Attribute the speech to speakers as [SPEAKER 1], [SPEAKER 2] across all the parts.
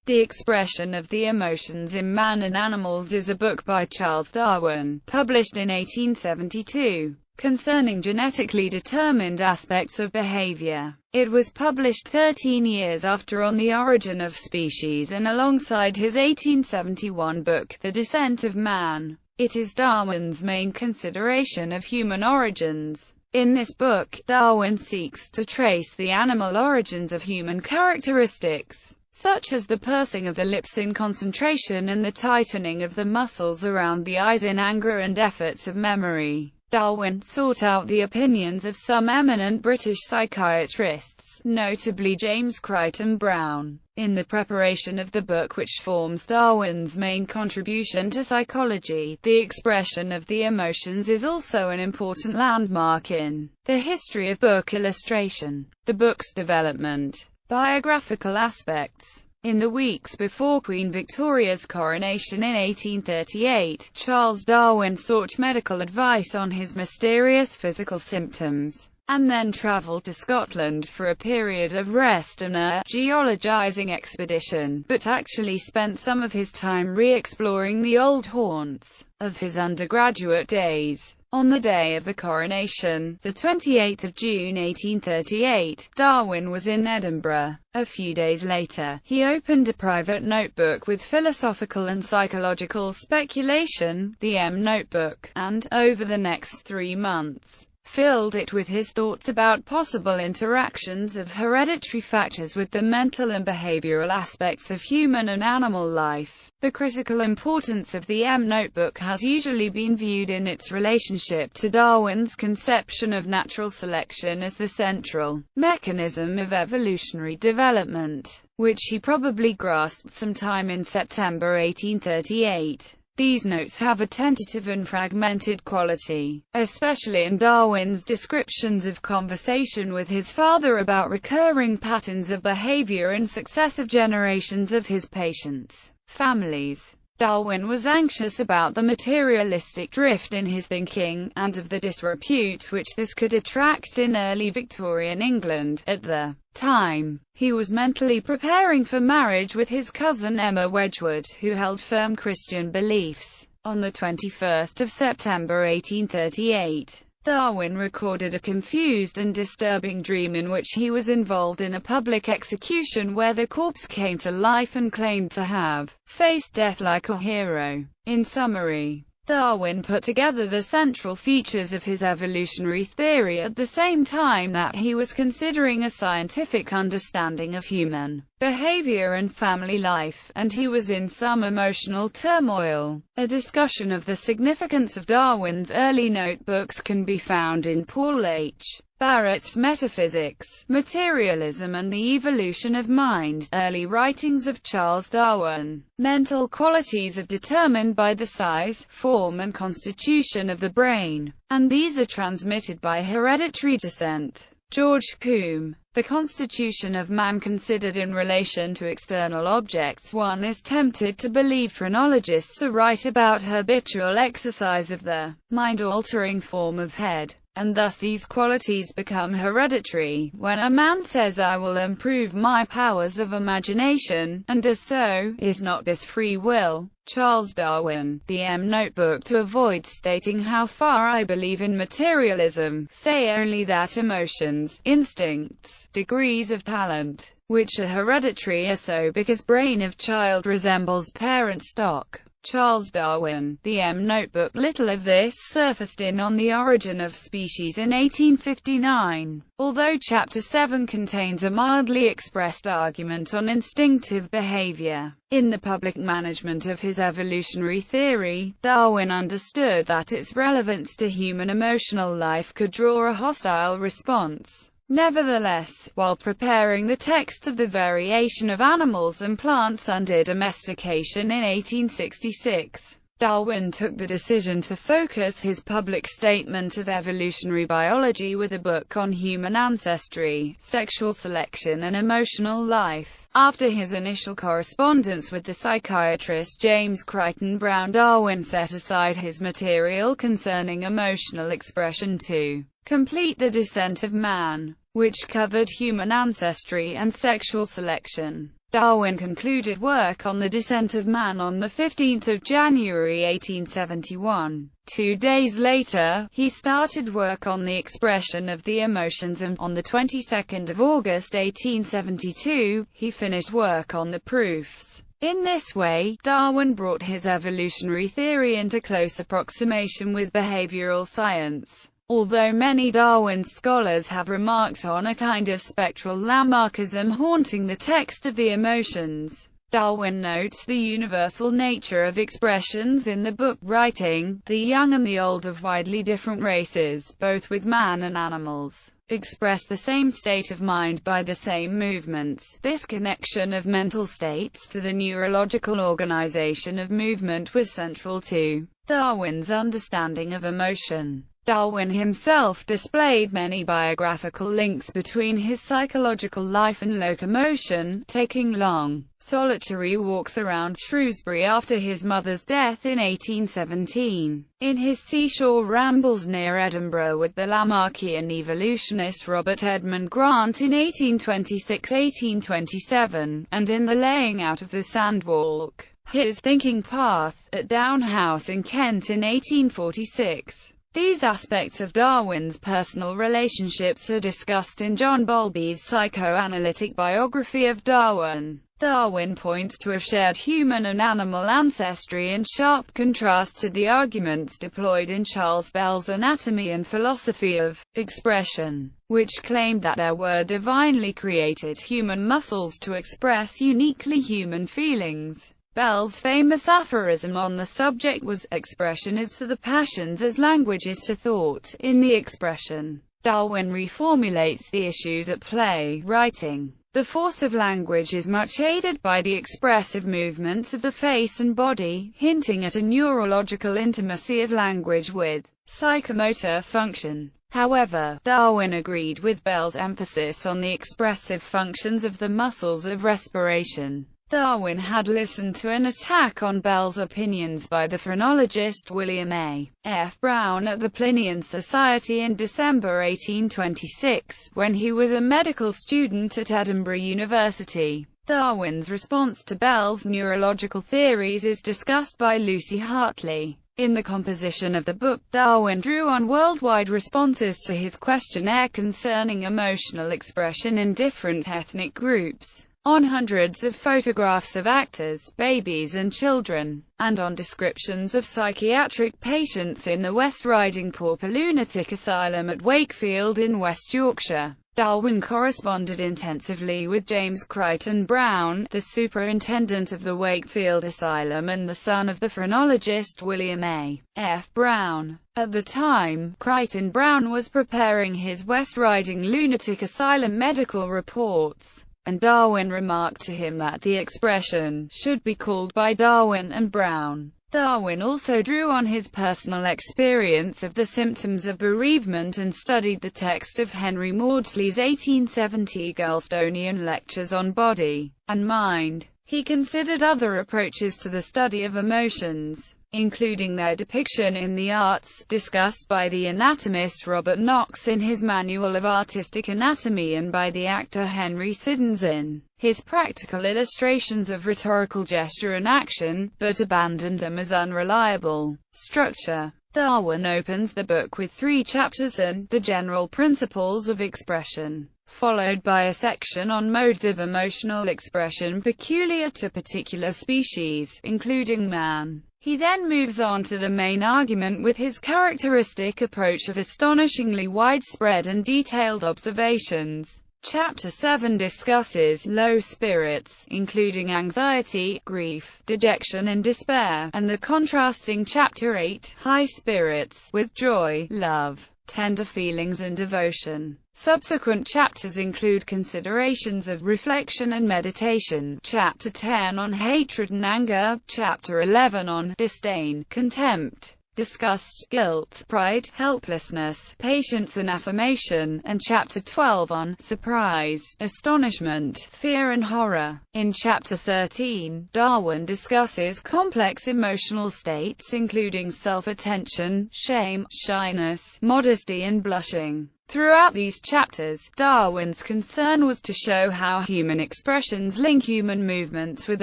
[SPEAKER 1] The Expression of the Emotions in Man and Animals is a book by Charles Darwin, published in 1872, concerning genetically determined aspects of behavior. It was published 13 years after On the Origin of Species and alongside his 1871 book The Descent of Man. It is Darwin's main consideration of human origins. In this book, Darwin seeks to trace the animal origins of human characteristics, such as the pursing of the lips in concentration and the tightening of the muscles around the eyes in anger and efforts of memory. Darwin sought out the opinions of some eminent British psychiatrists, notably James Crichton Browne, in the preparation of the book which forms Darwin's main contribution to psychology. The Expression of the Emotions is also an important landmark in the history of book illustration. The book's development. Biographical aspects. In the weeks before Queen Victoria's coronation in 1838, Charles Darwin sought medical advice on his mysterious physical symptoms, and then travelled to Scotland for a period of rest and a geologizing expedition, but actually spent some of his time re-exploring the old haunts of his undergraduate days. On the day of the coronation, the 28th of June 1838, Darwin was in Edinburgh. A few days later, he opened a private notebook with philosophical and psychological speculation, the M Notebook, and, over the next 3 months, filled it with his thoughts about possible interactions of hereditary factors with the mental and behavioral aspects of human and animal life. The critical importance of the M Notebook has usually been viewed in its relationship to Darwin's conception of natural selection as the central mechanism of evolutionary development, which he probably grasped sometime in September 1838. These notes have a tentative and fragmented quality, especially in Darwin's descriptions of conversation with his father about recurring patterns of behavior in successive generations of his patients' families. Darwin was anxious about the materialistic drift in his thinking, and of the disrepute which this could attract in early Victorian England. At the time, he was mentally preparing for marriage with his cousin Emma Wedgwood, who held firm Christian beliefs. On the 21st of September 1838, Darwin recorded a confused and disturbing dream in which he was involved in a public execution where the corpse came to life and claimed to have faced death like a hero. In summary, Darwin put together the central features of his evolutionary theory at the same time that he was considering a scientific understanding of human behavior and family life, and he was in some emotional turmoil. A discussion of the significance of Darwin's early notebooks can be found in Paul H. Barrett's Metaphysics, Materialism and the Evolution of Mind, Early Writings of Charles Darwin. Mental qualities are determined by the size, form and constitution of the brain, and these are transmitted by hereditary descent. George Combe. The constitution of man considered in relation to external objects. One is tempted to believe phrenologists are right about habitual exercise of the mind-altering form of head, and thus these qualities become hereditary. When a man says, "I will improve my powers of imagination," and does so, is not this free will? Charles Darwin. The M Notebook. To avoid stating how far I believe in materialism, say only that emotions, instincts, degrees of talent, which are hereditary, are so because brain of child resembles parent stock. Charles Darwin. The M Notebook. Little of this surfaced in On the Origin of Species in 1859, although Chapter 7 contains a mildly expressed argument on instinctive behavior. In the public management of his evolutionary theory, Darwin understood that its relevance to human emotional life could draw a hostile response. Nevertheless, while preparing the text of The Variation of Animals and Plants Under Domestication in 1866, Darwin took the decision to focus his public statement of evolutionary biology with a book on human ancestry, sexual selection and emotional life. After his initial correspondence with the psychiatrist James Crichton Browne, Darwin set aside his material concerning emotional expression to complete The Descent of Man, which covered human ancestry and sexual selection. Darwin concluded work on the descent of man on 15 January 1871. 2 days later, he started work on the expression of the emotions, and on the 22nd of August 1872, he finished work on the proofs. In this way, Darwin brought his evolutionary theory into close approximation with behavioral science. Although many Darwin scholars have remarked on a kind of spectral Lamarckism haunting the text of the emotions, Darwin notes the universal nature of expressions in the book, writing, "The young and the old of widely different races, both with man and animals, express the same state of mind by the same movements." This connection of mental states to the neurological organization of movement was central to Darwin's understanding of emotion. Darwin himself displayed many biographical links between his psychological life and locomotion, taking long, solitary walks around Shrewsbury after his mother's death in 1817. In his seashore rambles near Edinburgh with the Lamarckian evolutionist Robert Edmund Grant in 1826–1827, and in the laying out of the Sandwalk, his thinking path, at Down House in Kent in 1846. These aspects of Darwin's personal relationships are discussed in John Bowlby's psychoanalytic biography of Darwin. Darwin points to a shared human and animal ancestry in sharp contrast to the arguments deployed in Charles Bell's Anatomy and Philosophy of Expression, which claimed that there were divinely created human muscles to express uniquely human feelings. Bell's famous aphorism on the subject was, "Expression is to the passions as language is to thought." In the expression, Darwin reformulates the issues at play, writing, "The force of language is much aided by the expressive movements of the face and body, hinting at a neurological intimacy of language with psychomotor function." However, Darwin agreed with Bell's emphasis on the expressive functions of the muscles of respiration. Darwin had listened to an attack on Bell's opinions by the phrenologist William A. F. Brown at the Plinian Society in December 1826, when he was a medical student at Edinburgh University. Darwin's response to Bell's neurological theories is discussed by Lucy Hartley. In the composition of the book, Darwin drew on worldwide responses to his questionnaire concerning emotional expression in different ethnic groups, on hundreds of photographs of actors, babies and children, and on descriptions of psychiatric patients in the West Riding Pauper Lunatic Asylum at Wakefield in West Yorkshire. Darwin corresponded intensively with James Crichton Browne, the superintendent of the Wakefield Asylum and the son of the phrenologist William A. F. Brown. At the time, Crichton Browne was preparing his West Riding Lunatic Asylum medical reports, and Darwin remarked to him that the expression should be called by Darwin and Brown. Darwin also drew on his personal experience of the symptoms of bereavement and studied the text of Henry Maudsley's 1870 Gulstonian Lectures on Body and Mind. He considered other approaches to the study of emotions, including their depiction in the arts, discussed by the anatomist Robert Knox in his Manual of Artistic Anatomy and by the actor Henry Siddons in his Practical Illustrations of Rhetorical Gesture and Action, but abandoned them as unreliable. Structure. Darwin opens the book with 3 chapters on the general principles of expression, followed by a section on modes of emotional expression peculiar to particular species, including man. He then moves on to the main argument with his characteristic approach of astonishingly widespread and detailed observations. Chapter 7 discusses low spirits, including anxiety, grief, dejection and despair, and the contrasting Chapter 8, high spirits, with joy, love, tender feelings and devotion. Subsequent chapters include considerations of reflection and meditation, Chapter 10 on hatred and anger, Chapter 11 on disdain, contempt, discussed guilt, pride, helplessness, patience and affirmation, and Chapter 12 on surprise, astonishment, fear and horror. In Chapter 13, Darwin discusses complex emotional states including self-attention, shame, shyness, modesty and blushing. Throughout these chapters, Darwin's concern was to show how human expressions link human movements with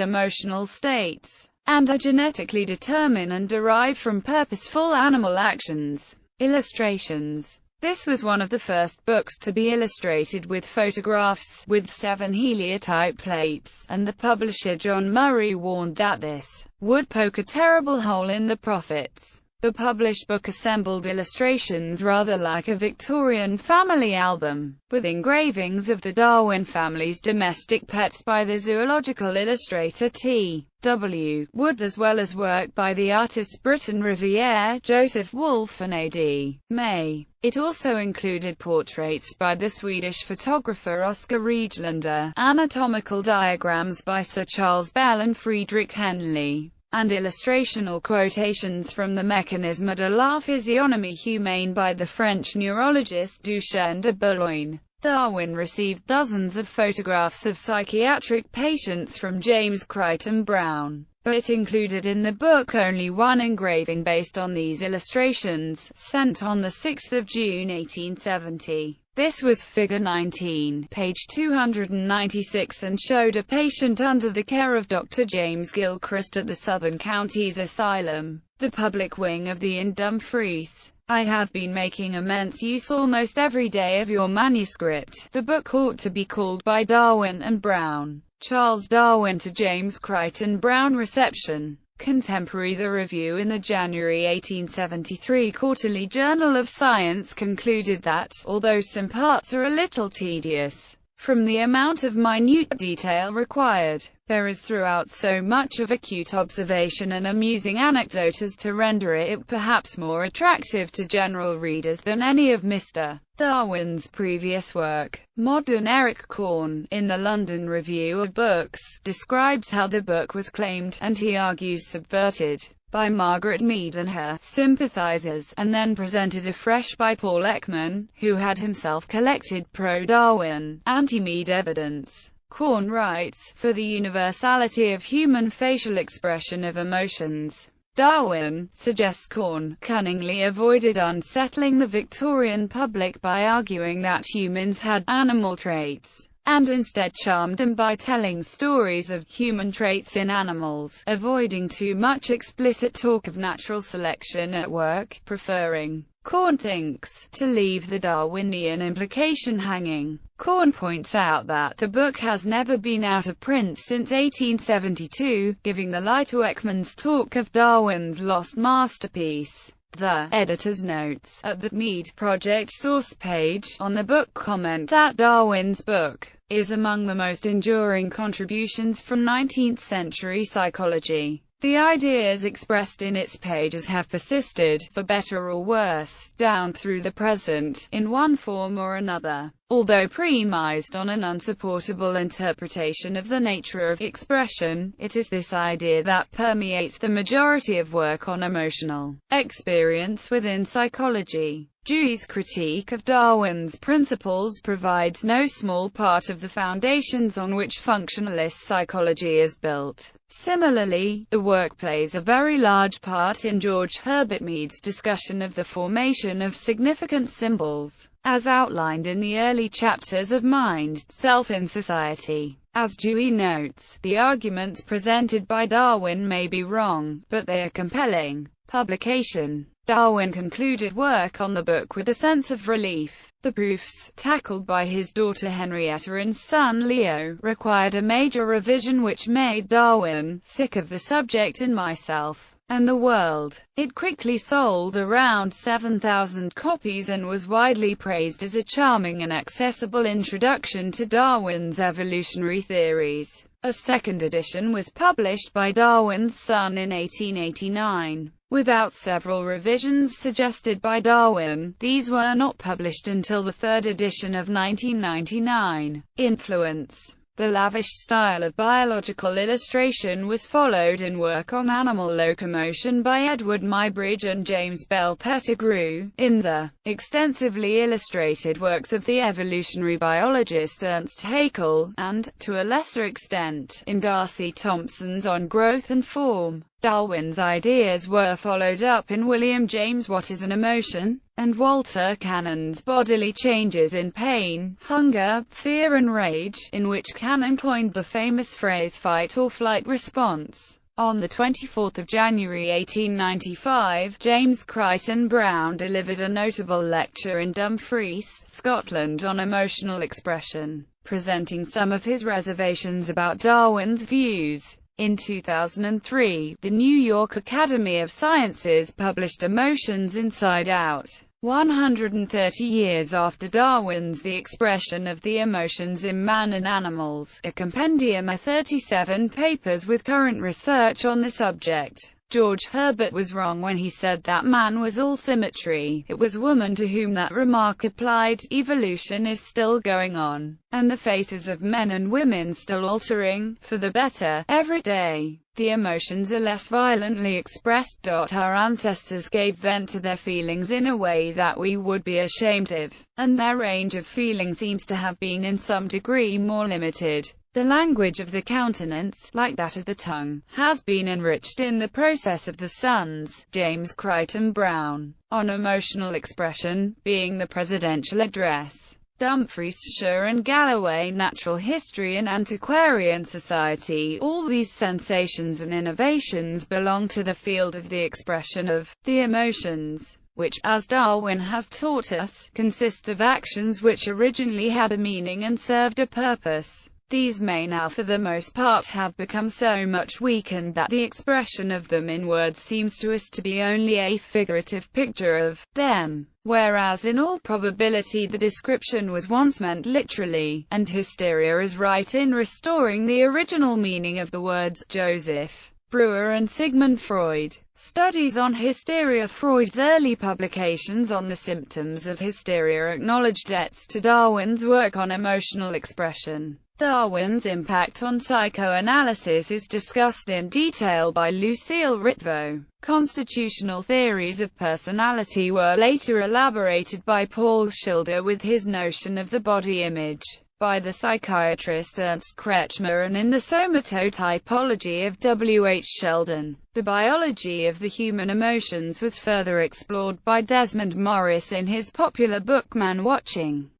[SPEAKER 1] emotional states, and are genetically determined and derived from purposeful animal actions. Illustrations. This was one of the first books to be illustrated with photographs, with 7 heliotype plates, and the publisher John Murray warned that this would poke a terrible hole in the profits. The published book assembled illustrations rather like a Victorian family album, with engravings of the Darwin family's domestic pets by the zoological illustrator T.W. Wood, as well as work by the artists Britton Riviere, Joseph Wolfe and A.D. May. It also included portraits by the Swedish photographer Oskar Rejlander, anatomical diagrams by Sir Charles Bell and Friedrich Henle, and illustrational quotations from the Mécanisme de la physionomie humaine by the French neurologist Duchenne de Boulogne. Darwin received dozens of photographs of psychiatric patients from James Crichton Browne, but included in the book only one engraving based on these illustrations, sent on 6 June 1870. This was Figure 19, page 296, and showed a patient under the care of Dr. James Gilchrist at the Southern Counties Asylum, the public wing of the Inn Dumfries. I have been making immense use almost every day of your manuscript. The book ought to be called By Darwin and Browne. Charles Darwin to James Crichton Browne. Reception. Contemporary. The review in the January 1873 Quarterly Journal of Science concluded that, although some parts are a little tedious from the amount of minute detail required, there is throughout so much of acute observation and amusing anecdote as to render it perhaps more attractive to general readers than any of Mr. Darwin's previous work. Modern Eric Korn, in the London Review of Books, describes how the book was claimed, and he argues subverted, by Margaret Mead and her sympathizers, and then presented afresh by Paul Ekman, who had himself collected pro-Darwin, anti-Mead evidence. Korn writes, for the universality of human facial expression of emotions, Darwin, suggests Korn, cunningly avoided unsettling the Victorian public by arguing that humans had animal traits, and instead charmed them by telling stories of human traits in animals, avoiding too much explicit talk of natural selection at work, preferring, Korn thinks, to leave the Darwinian implication hanging. Korn points out that the book has never been out of print since 1872, giving the lie to Ekman's talk of Darwin's lost masterpiece. The editor's notes, at the Mead Project source page, on the book comment that Darwin's book is among the most enduring contributions from 19th-century psychology. The ideas expressed in its pages have persisted, for better or worse, down through the present, in one form or another. Although premised on an unsupportable interpretation of the nature of expression, it is this idea that permeates the majority of work on emotional experience within psychology. Dewey's critique of Darwin's principles provides no small part of the foundations on which functionalist psychology is built. Similarly, the work plays a very large part in George Herbert Mead's discussion of the formation of significant symbols, as outlined in the early chapters of Mind, Self in Society. As Dewey notes, the arguments presented by Darwin may be wrong, but they are compelling. Publication. Darwin concluded work on the book with a sense of relief. The proofs, tackled by his daughter Henrietta and son Leo, required a major revision which made Darwin sick of the subject in Myself and the World. It quickly sold around 7,000 copies and was widely praised as a charming and accessible introduction to Darwin's evolutionary theories. A second edition was published by Darwin's son in 1889. Without several revisions suggested by Darwin, these were not published until the third edition of 1999. Influence. The lavish style of biological illustration was followed in work on animal locomotion by Edward Muybridge and James Bell Pettigrew, in the extensively illustrated works of the evolutionary biologist Ernst Haeckel, and, to a lesser extent, in Darcy Thompson's On Growth and Form. Darwin's ideas were followed up in William James' What is an Emotion? And Walter Cannon's Bodily Changes in Pain, Hunger, Fear and Rage, in which Cannon coined the famous phrase fight or flight response. On 24 January 1895, James Crichton Browne delivered a notable lecture in Dumfries, Scotland on emotional expression, presenting some of his reservations about Darwin's views. In 2003, the New York Academy of Sciences published Emotions Inside Out. 130 years after Darwin's The Expression of the Emotions in Man and Animals, a compendium of 37 papers with current research on the subject. George Herbert was wrong when he said that man was all symmetry. It was woman to whom that remark applied. Evolution is still going on, and the faces of men and women still altering, for the better, every day. The emotions are less violently expressed. Our ancestors gave vent to their feelings in a way that we would be ashamed of, and their range of feeling seems to have been in some degree more limited. The language of the countenance, like that of the tongue, has been enriched in the process of the sons. James Crichton Browne, on emotional expression, being the presidential address. Dumfries, Shore and Galloway, Natural History and Antiquarian Society. All these sensations and innovations belong to the field of the expression of the emotions, which, as Darwin has taught us, consist of actions which originally had a meaning and served a purpose. These may now for the most part have become so much weakened that the expression of them in words seems to us to be only a figurative picture of them, whereas in all probability the description was once meant literally, and Hysteria is right in restoring the original meaning of the words. Joseph Breuer and Sigmund Freud. Studies on hysteria. Freud's early publications on the symptoms of hysteria acknowledged debts to Darwin's work on emotional expression. Darwin's impact on psychoanalysis is discussed in detail by Lucille Ritvo. Constitutional theories of personality were later elaborated by Paul Schilder with his notion of the body image, by the psychiatrist Ernst Kretschmer, and in the somatotypology of W. H. Sheldon. The biology of the human emotions was further explored by Desmond Morris in his popular book Man Watching.